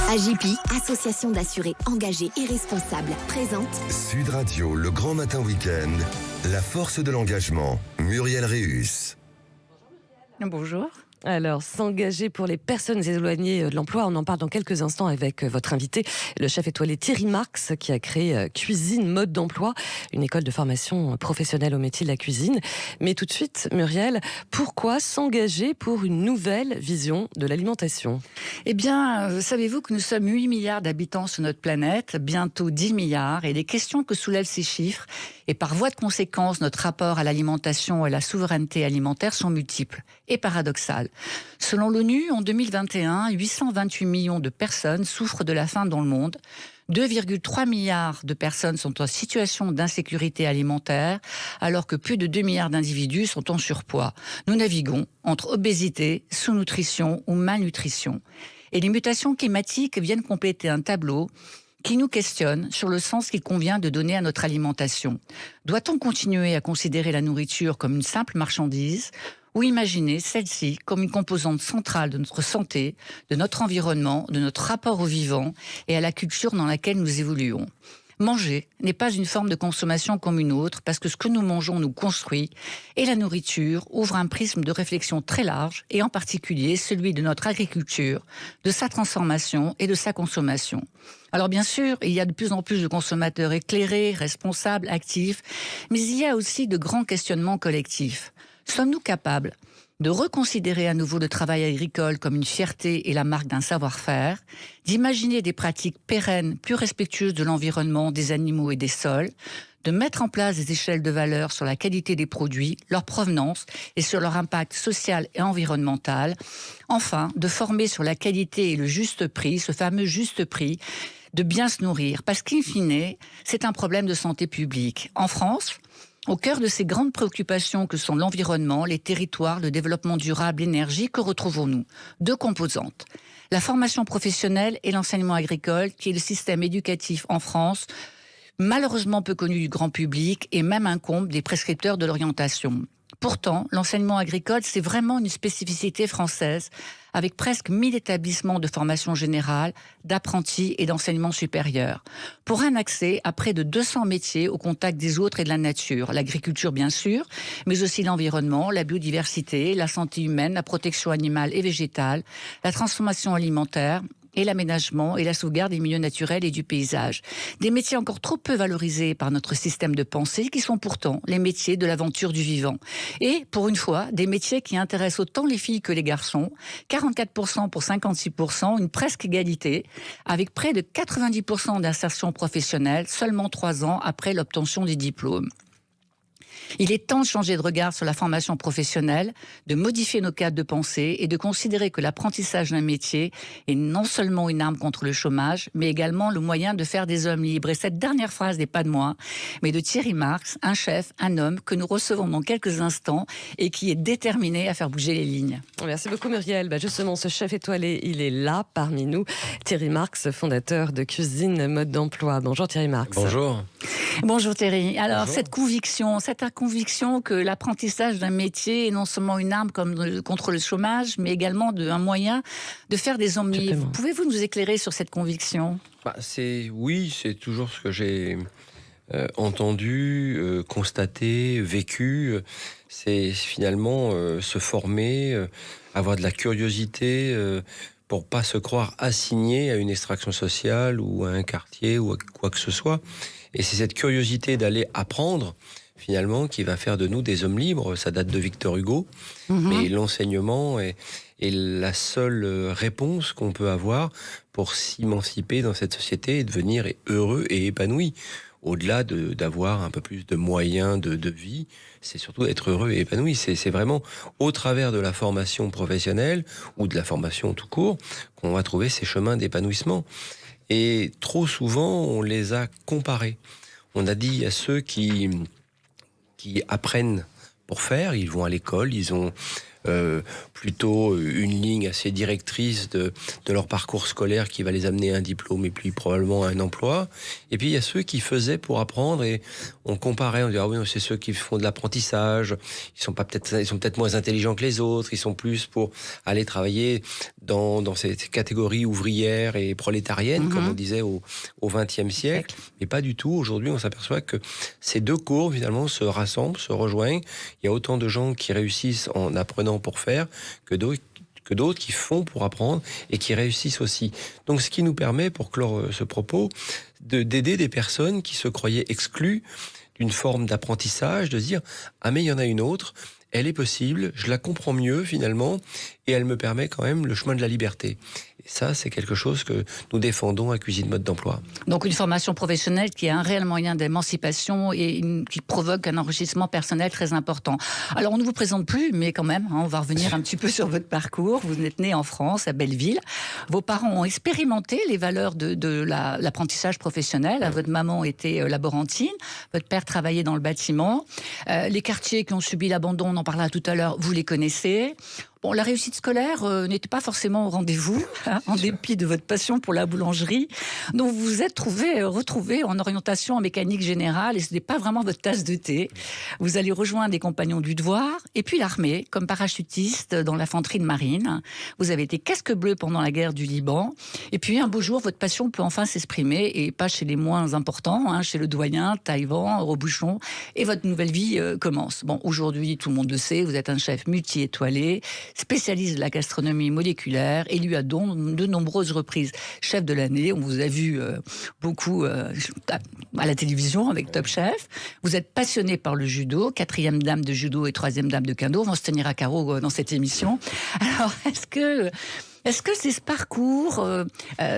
AJPI, association d'assurés engagés et responsables, présente Sud Radio, le grand matin week-end, la force de l'engagement, Muriel Réus. Bonjour. Alors, s'engager pour les personnes éloignées de l'emploi, on en parle dans quelques instants avec votre invité, le chef étoilé Thierry Marx, qui a créé Cuisine Mode d'Emploi, une école de formation professionnelle au métier de la cuisine. Mais tout de suite, Muriel, pourquoi s'engager pour une nouvelle vision de l'alimentation ? Eh bien, savez-vous que nous sommes 8 milliards d'habitants sur notre planète, bientôt 10 milliards, et les questions que soulèvent ces chiffres, et par voie de conséquence, notre rapport à l'alimentation et à la souveraineté alimentaire sont multiples et paradoxales. Selon l'ONU, en 2021, 828 millions de personnes souffrent de la faim dans le monde. 2,3 milliards de personnes sont en situation d'insécurité alimentaire, alors que plus de 2 milliards d'individus sont en surpoids. Nous naviguons entre obésité, sous-nutrition ou malnutrition. Et les mutations climatiques viennent compléter un tableau qui nous questionne sur le sens qu'il convient de donner à notre alimentation. Doit-on continuer à considérer la nourriture comme une simple marchandise ou imaginer celle-ci comme une composante centrale de notre santé, de notre environnement, de notre rapport au vivant et à la culture dans laquelle nous évoluons ? Manger n'est pas une forme de consommation comme une autre, parce que ce que nous mangeons nous construit, et la nourriture ouvre un prisme de réflexion très large, et en particulier celui de notre agriculture, de sa transformation et de sa consommation. Alors bien sûr, il y a de plus en plus de consommateurs éclairés, responsables, actifs, mais il y a aussi de grands questionnements collectifs. Sommes-nous capables de reconsidérer à nouveau le travail agricole comme une fierté et la marque d'un savoir-faire, d'imaginer des pratiques pérennes, plus respectueuses de l'environnement, des animaux et des sols, de mettre en place des échelles de valeur sur la qualité des produits, leur provenance et sur leur impact social et environnemental, enfin, de former sur la qualité et le juste prix, ce fameux juste prix, de bien se nourrir, parce qu'in fine, c'est un problème de santé publique. En France, au cœur de ces grandes préoccupations que sont l'environnement, les territoires, le développement durable, l'énergie, que retrouvons-nous ? Deux composantes. La formation professionnelle et l'enseignement agricole, qui est le système éducatif en France, malheureusement peu connu du grand public et même incombe des prescripteurs de l'orientation. Pourtant, l'enseignement agricole, c'est vraiment une spécificité française, avec presque 1000 établissements de formation générale, d'apprentis et d'enseignement supérieur, pour un accès à près de 200 métiers au contact des autres et de la nature. L'agriculture, bien sûr, mais aussi l'environnement, la biodiversité, la santé humaine, la protection animale et végétale, la transformation alimentaire, et l'aménagement et la sauvegarde des milieux naturels et du paysage. Des métiers encore trop peu valorisés par notre système de pensée, qui sont pourtant les métiers de l'aventure du vivant. Et, pour une fois, des métiers qui intéressent autant les filles que les garçons, 44% pour 56%, une presque égalité, avec près de 90% d'insertion professionnelle, seulement 3 ans après l'obtention du diplôme. Il est temps de changer de regard sur la formation professionnelle, de modifier nos cadres de pensée et de considérer que l'apprentissage d'un métier est non seulement une arme contre le chômage, mais également le moyen de faire des hommes libres. Et cette dernière phrase n'est pas de moi, mais de Thierry Marx, un chef, un homme que nous recevons dans quelques instants et qui est déterminé à faire bouger les lignes. Merci beaucoup Muriel. Justement, ce chef étoilé, il est là parmi nous. Thierry Marx, fondateur de Cuisine Mode d'Emploi. Bonjour Thierry Marx. Bonjour. Bonjour Thierry. Alors, Bonjour. cette conviction que l'apprentissage d'un métier est non seulement une arme contre le chômage, mais également un moyen de faire des hommes libres. Pouvez-vous nous éclairer sur cette conviction ? C'est toujours ce que j'ai entendu, constaté, vécu. C'est finalement se former, avoir de la curiosité pour pas se croire assigné à une extraction sociale ou à un quartier ou à quoi que ce soit. Et c'est cette curiosité d'aller apprendre, finalement, qui va faire de nous des hommes libres. Ça date de Victor Hugo. Mais l'enseignement est la seule réponse qu'on peut avoir pour s'émanciper dans cette société et devenir heureux et épanoui. Au-delà d'avoir un peu plus de moyens de vie, c'est surtout être heureux et épanoui. C'est vraiment au travers de la formation professionnelle ou de la formation tout court qu'on va trouver ces chemins d'épanouissement. Et trop souvent, on les a comparés. On a dit à ceux qui apprennent pour faire, ils vont à l'école, ils ont plutôt une ligne assez directrice de leur parcours scolaire qui va les amener à un diplôme et puis probablement à un emploi. Et puis il y a ceux qui faisaient pour apprendre et on comparait, on disait ah oui, c'est ceux qui font de l'apprentissage, ils sont peut-être moins intelligents que les autres, ils sont plus pour aller travailler dans cette catégorie ouvrière et prolétarienne, comme on disait au XXe siècle. Mais pas du tout. Aujourd'hui, on s'aperçoit que ces deux courbes finalement se rassemblent, se rejoignent. Il y a autant de gens qui réussissent en apprenant pour faire que d'autres qui font pour apprendre et qui réussissent aussi. Donc ce qui nous permet, pour clore ce propos, d'aider des personnes qui se croyaient exclues d'une forme d'apprentissage, de se dire « Ah mais il y en a une autre, elle est possible, je la comprends mieux finalement, et elle me permet quand même le chemin de la liberté ». Et ça, c'est quelque chose que nous défendons à Cuisine Mode d'Emploi. Donc une formation professionnelle qui est un réel moyen d'émancipation et qui provoque un enrichissement personnel très important. Alors on ne vous présente plus, mais quand même, on va revenir un petit peu sur votre parcours. Vous êtes né en France, à Belleville. Vos parents ont expérimenté les valeurs de l'apprentissage professionnel. Votre maman était laborantine, votre père travaillait dans le bâtiment. Les quartiers qui ont subi l'abandon, on en parlera tout à l'heure, vous les connaissez. Bon, la réussite scolaire n'était pas forcément au rendez-vous, en dépit de votre passion pour la boulangerie. Donc vous vous êtes retrouvé en orientation en mécanique générale et ce n'est pas vraiment votre tasse de thé. Vous allez rejoindre des compagnons du devoir et puis l'armée, comme parachutiste dans l'infanterie de marine. Vous avez été casque bleu pendant la guerre du Liban. Et puis un beau jour, votre passion peut enfin s'exprimer et pas chez les moins importants, chez le doyen, Taïwan, Robuchon. Et votre nouvelle vie commence. Bon, aujourd'hui, tout le monde le sait, vous êtes un chef multi-étoilé, spécialiste de la gastronomie moléculaire, élu à de nombreuses reprises chef de l'année. On vous a vu beaucoup à la télévision avec Top Chef. Vous êtes passionné par le judo, 4e dame de judo et 3e dame de kendo. On va se tenir à carreau dans cette émission. Alors, est-ce que c'est ce parcours,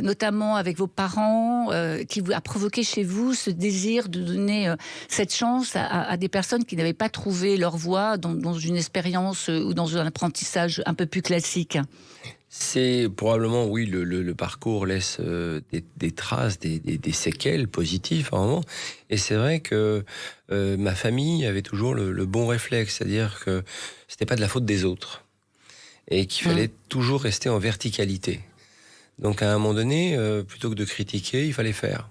notamment avec vos parents, qui a provoqué chez vous ce désir de donner cette chance à des personnes qui n'avaient pas trouvé leur voie dans une expérience ou dans un apprentissage un peu plus classique ? C'est probablement, oui, le parcours laisse des traces, des séquelles positives, vraiment. Et c'est vrai que ma famille avait toujours le bon réflexe, c'est-à-dire que c'était pas de la faute des autres. Et qu'il fallait toujours rester en verticalité. Donc à un moment donné, plutôt que de critiquer, il fallait faire.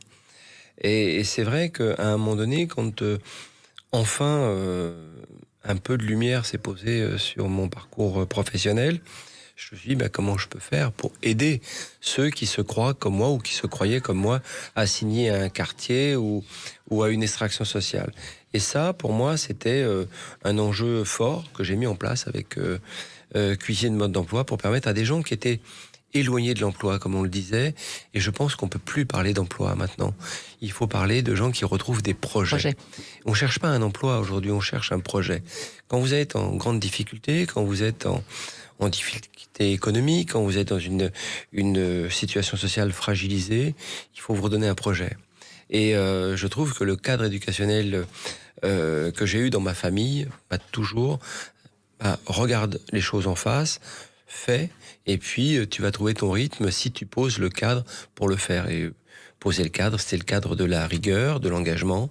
Et c'est vrai qu'à un moment donné, quand enfin un peu de lumière s'est posée sur mon parcours professionnel, je me suis dit comment je peux faire pour aider ceux qui se croient comme moi ou qui se croyaient comme moi assigner à un quartier ou à une extraction sociale. Et ça, pour moi, c'était un enjeu fort que j'ai mis en place avec Cuisine Mode d'Emploi pour permettre à des gens qui étaient éloignés de l'emploi, comme on le disait, et je pense qu'on peut plus parler d'emploi maintenant. Il faut parler de gens qui retrouvent des projets. On cherche pas un emploi aujourd'hui, on cherche un projet. Quand vous êtes en grande difficulté, quand vous êtes en difficulté économique, quand vous êtes dans une situation sociale fragilisée, il faut vous redonner un projet. Et je trouve que le cadre éducationnel que j'ai eu dans ma famille m'a toujours regarde les choses en face, fais, et puis tu vas trouver ton rythme si tu poses le cadre pour le faire. Et poser le cadre, c'est le cadre de la rigueur, de l'engagement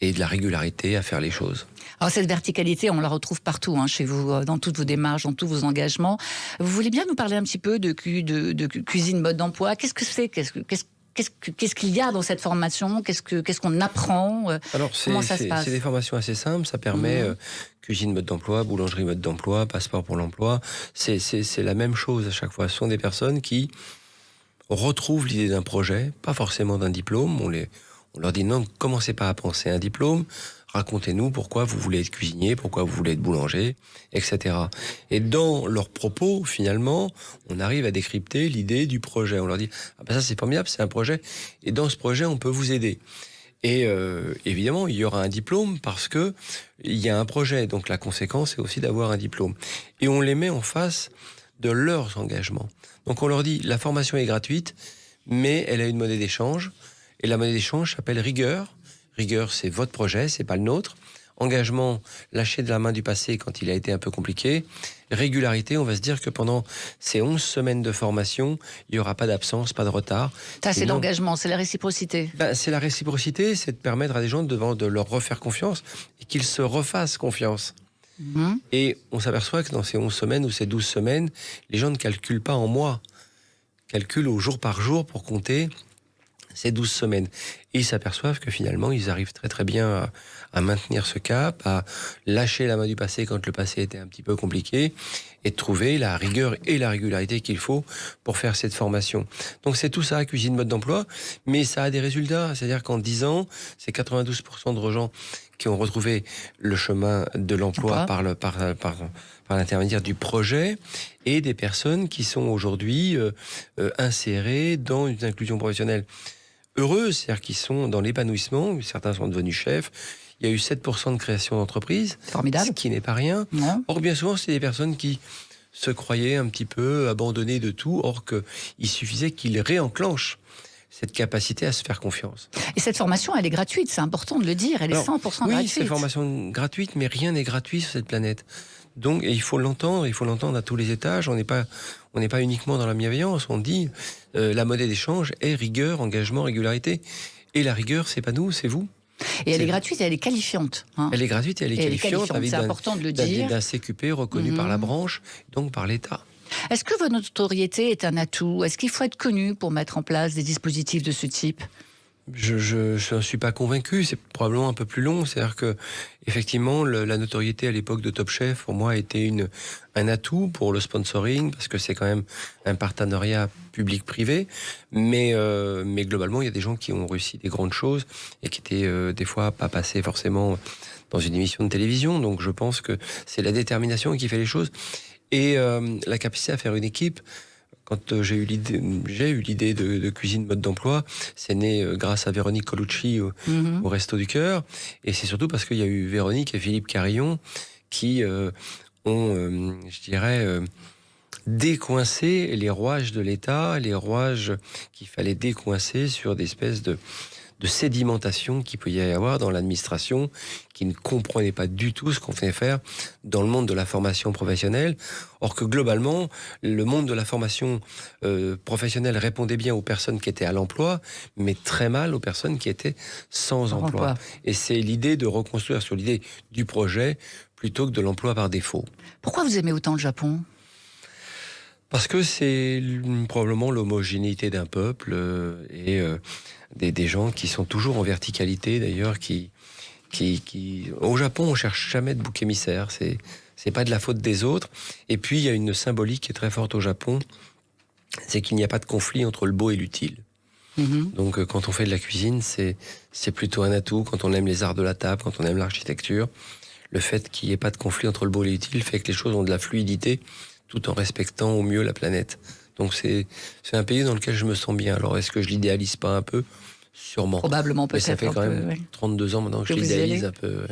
et de la régularité à faire les choses. Alors cette verticalité, on la retrouve partout chez vous, dans toutes vos démarches, dans tous vos engagements. Vous voulez bien nous parler un petit peu de Cuisine Mode d'Emploi ? Qu'est-ce que c'est ? Qu'est-ce qu'il y a dans cette formation ? Qu'est-ce qu'on apprend ? Alors, comment ça se passe ? C'est des formations assez simples. Ça permet Cuisine Mode d'Emploi, Boulangerie Mode d'Emploi, Passeport pour l'Emploi. C'est la même chose à chaque fois. Ce sont des personnes qui retrouvent l'idée d'un projet, pas forcément d'un diplôme. On leur dit non, commencez pas à penser à un diplôme. Racontez-nous pourquoi vous voulez être cuisinier, pourquoi vous voulez être boulanger, etc. Et dans leurs propos, finalement, on arrive à décrypter l'idée du projet. On leur dit ça c'est formidable, c'est un projet. Et dans ce projet, on peut vous aider. Et évidemment, il y aura un diplôme parce que il y a un projet. Donc la conséquence, c'est aussi d'avoir un diplôme. Et on les met en face de leurs engagements. Donc on leur dit la formation est gratuite, mais elle a une monnaie d'échange. Et la monnaie d'échange s'appelle rigueur. Rigueur, c'est votre projet, c'est pas le nôtre. Engagement, lâcher de la main du passé quand il a été un peu compliqué. Régularité, on va se dire que pendant ces 11 semaines de formation, il n'y aura pas d'absence, pas de retard. Ça, c'est l'engagement, c'est la réciprocité. C'est la réciprocité, c'est de permettre à des gens de leur refaire confiance et qu'ils se refassent confiance. Et on s'aperçoit que dans ces 11 semaines ou ces 12 semaines, les gens ne calculent pas en mois, calculent au jour par jour pour compter ces 12 semaines. Et ils s'aperçoivent que finalement, ils arrivent très très bien à maintenir ce cap, à lâcher la main du passé quand le passé était un petit peu compliqué, et de trouver la rigueur et la régularité qu'il faut pour faire cette formation. Donc c'est tout ça, cuisine mode d'emploi, mais ça a des résultats. C'est-à-dire qu'en 10 ans, c'est 92% de gens qui ont retrouvé le chemin de l'emploi par l'intermédiaire du projet, et des personnes qui sont aujourd'hui insérées dans une inclusion professionnelle heureuses, c'est-à-dire qui sont dans l'épanouissement. Certains sont devenus chefs. Il y a eu 7% de création d'entreprise, formidable, ce qui n'est pas rien. Non. Or, bien souvent, c'est des personnes qui se croyaient un petit peu abandonnées de tout, or qu'il suffisait qu'ils réenclenchent cette capacité à se faire confiance. Et cette formation, elle est gratuite, c'est important de le dire, elle est 100% gratuite. Oui, c'est une formation gratuite, mais rien n'est gratuit sur cette planète. Donc, et il faut l'entendre à tous les étages. On n'est pas uniquement dans la bienveillance. On dit la monnaie d'échange est rigueur, engagement, régularité. Et la rigueur, c'est pas nous, c'est vous. Et elle est gratuite et elle est qualifiante. Elle est gratuite et elle est qualifiante. C'est important de le dire. D'un CQP reconnu par la branche, donc par l'État. Est-ce que votre notoriété est un atout ? Est-ce qu'il faut être connu pour mettre en place des dispositifs de ce type ? Je ne suis pas convaincu, c'est probablement un peu plus long. C'est-à-dire que, effectivement, la notoriété à l'époque de Top Chef, pour moi, était un atout pour le sponsoring, parce que c'est quand même un partenariat public-privé. Mais globalement, il y a des gens qui ont réussi des grandes choses et qui étaient des fois pas passés forcément dans une émission de télévision. Donc je pense que c'est la détermination qui fait les choses. Et la capacité à faire une équipe. Quand j'ai eu l'idée de cuisine mode d'emploi, c'est né grâce à Véronique Colucci au Resto du Cœur. Et c'est surtout parce qu'il y a eu Véronique et Philippe Carillon qui ont, décoincé les rouages de l'État, les rouages qu'il fallait décoincer sur des espèces de sédimentation qu'il peut y avoir dans l'administration, qui ne comprenait pas du tout ce qu'on fait faire dans le monde de la formation professionnelle. Or que globalement, le monde de la formation professionnelle répondait bien aux personnes qui étaient à l'emploi, mais très mal aux personnes qui étaient sans emploi. Et c'est l'idée de reconstruire sur l'idée du projet plutôt que de l'emploi par défaut. Pourquoi vous aimez autant le Japon ? Parce que c'est probablement l'homogénéité d'un peuple et des gens qui sont toujours en verticalité, d'ailleurs, qui au Japon, on cherche jamais de bouc émissaire. C'est pas de la faute des autres. Et puis, il y a une symbolique qui est très forte au Japon, c'est qu'il n'y a pas de conflit entre le beau et l'utile. Donc, quand on fait de la cuisine, c'est plutôt un atout. Quand on aime les arts de la table, quand on aime l'architecture, le fait qu'il n'y ait pas de conflit entre le beau et l'utile fait que les choses ont de la fluidité, tout en respectant au mieux la planète. Donc c'est un pays dans lequel je me sens bien. Alors est-ce que je l'idéalise pas un peu ? Sûrement. Probablement, peut-être. Mais ça fait quand même 32 ans maintenant que je l'idéalise un peu.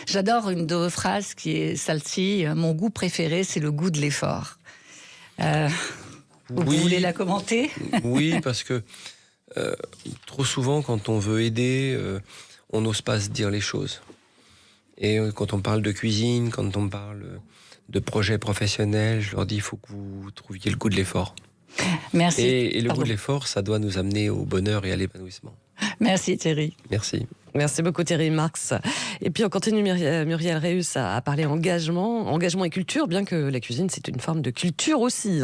J'adore une de vos phrases qui est celle-ci. Mon goût préféré, c'est le goût de l'effort. Vous voulez la commenter ? Oui, parce que trop souvent, quand on veut aider, on n'ose pas se dire les choses. Et quand on parle de cuisine, quand on parle de projets professionnels, je leur dis il faut que vous trouviez le goût de l'effort. Merci. Et le goût de l'effort, ça doit nous amener au bonheur et à l'épanouissement. Merci Thierry. Merci. Merci beaucoup Thierry Marx. Et puis on continue, Muriel Réus, à parler engagement et culture, bien que la cuisine c'est une forme de culture aussi.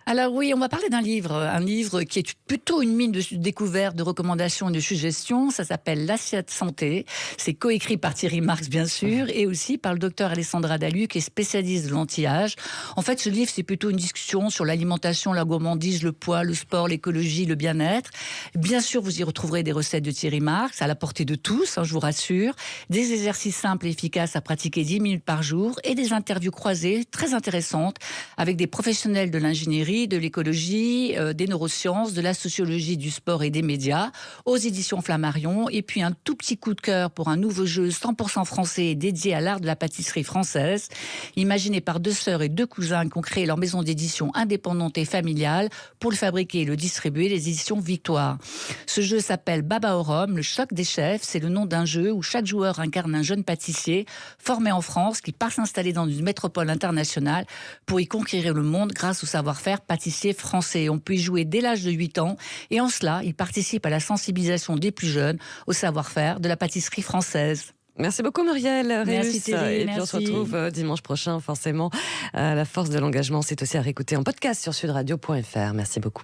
Alors oui, on va parler d'un livre, un livre qui est plutôt une mine de découvertes, de recommandations et de suggestions. Ça s'appelle L'Assiette Santé. C'est coécrit par Thierry Marx, bien sûr, et aussi par le docteur Alessandra Dalu, qui est spécialiste de l'anti-âge. En fait, ce livre, c'est plutôt une discussion sur l'alimentation, la gourmandise, le poids, le sport, l'écologie, le bien-être. Bien sûr, vous y retrouverez des recettes de Thierry Marx, à la portée de tous, je vous rassure. Des exercices simples et efficaces à pratiquer 10 minutes par jour et des interviews croisées très intéressantes avec des professionnels de l'ingénierie, de l'écologie, des neurosciences, de la sociologie du sport et des médias, aux éditions Flammarion. Et puis un tout petit coup de cœur pour un nouveau jeu 100% français dédié à l'art de la pâtisserie française, imaginé par 2 sœurs et 2 cousins qui ont créé leur maison d'édition indépendante et familiale pour le fabriquer et le distribuer, les éditions Victoire. Ce jeu s'appelle Baba au Rhum, le choc des chefs. C'est le nom d'un jeu où chaque joueur incarne un jeune pâtissier formé en France qui part s'installer dans une métropole internationale pour y conquérir le monde grâce au savoir-faire pâtissier français. On peut y jouer dès l'âge de 8 ans et en cela, il participe à la sensibilisation des plus jeunes au savoir-faire de la pâtisserie française. Merci beaucoup Muriel Merci Réus. Thierry, Et puis on se retrouve dimanche prochain forcément. La force de l'engagement, c'est aussi à réécouter en podcast sur sudradio.fr. Merci beaucoup.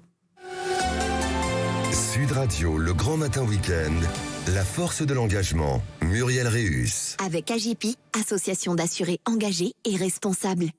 Sud Radio, le grand matin week-end, la force de l'engagement, Muriel Réus. Avec AGP, association d'assurés engagés et responsables.